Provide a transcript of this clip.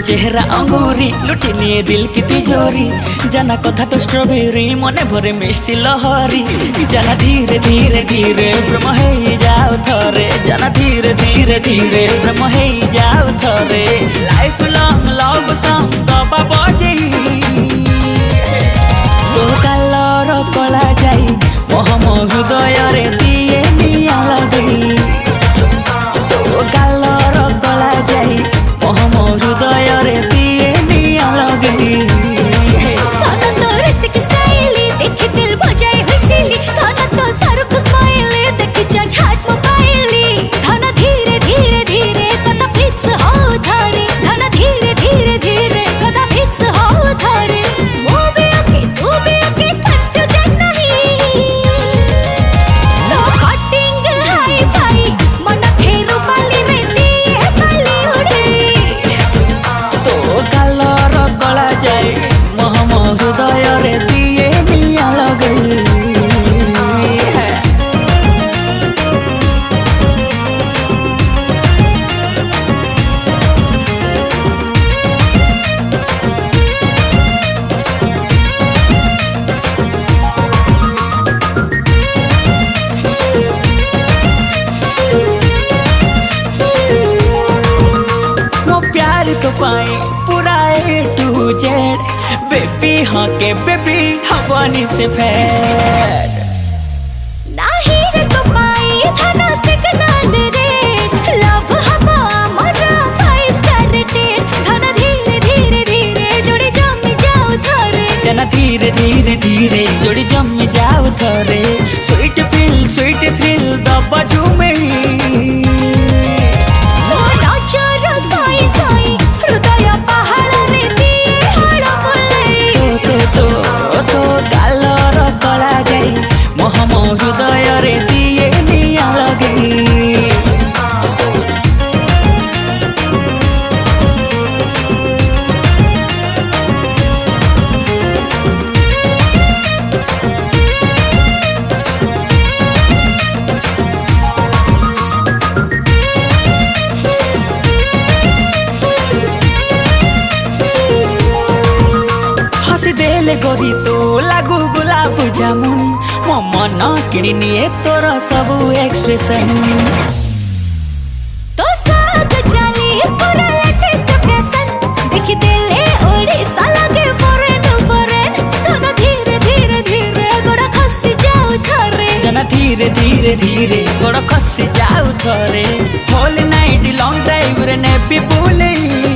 चेहरा अंगूरी लुटी निये दिल की तिजोरी जाना कथा तो स्ट्रॉबेरी मने भरे मिष्टी लहरी जाना धीरे धीरे धीरे प्रेम हे जाओ थरे जाना धीरे धीरे धीरे प्रेम हे जाओ थरे लाइफ लॉन्ग लव सॉन्ग दबा बजेई तो कालर कला जाई मोहम हृदय रे दिए निया लगई तो कालर कला जाई मोहम हृदय रे दिए निया लगई खाना तो ऋतिक स्टाइल देखी दिल बजाए हुइसिली खाना तो सरक स्माइल देखी झाट मोबाइल खाना धीरे धीरे धीरे कदा फिक्स हो थारे खाना धीरे धीरे धीरे कदा फिक्स हो थारे वो भी ओके तू भी ओके कंफ्यूजन नहीं तो कटिंग हाई फाई मन फेरू बाली रे दिए बाली उड़े तो कालर कला जाए मोहम हृदय रे दिए निया लगई मो प्यार तो पाए पूरा ए टू जेड बेबी हाँ के बेबी हवानी से फेड नाही रे तो पाई धना सिग्नल रेड लव हवा मरा 5 स्टार रेटेड धना धीरे धीरे धीरे जोड़ी जमी जाओ थारे जना धीरे धीरे धीरे जोड़ी जमी जाओ थरे स्वीट फील स्वीट थ्रिल दबा झूमे तो नाचर साई साई हृदय पहाड़ रे दिए हाड़ बोले तो कालर कला जाई मोहम हृदय रे दिए निया लगई हसी देले गोरी तो लागू गुलाब जामुन मो मन किणी निये तोर सबु एक्सप्रेशन तो साग चली पूरा लेटेस्ट फैशन देखी देले ओडिसा लगे फॉरेन फॉरेन धना धीरे धीरे धीरे गोड़ा खसी जाओ थारे जना धीरे धीरे धीरे गोड़ खसी जाऊ थरे होल नाइट लॉन्ग ड्राइव रे नेबी बुलेई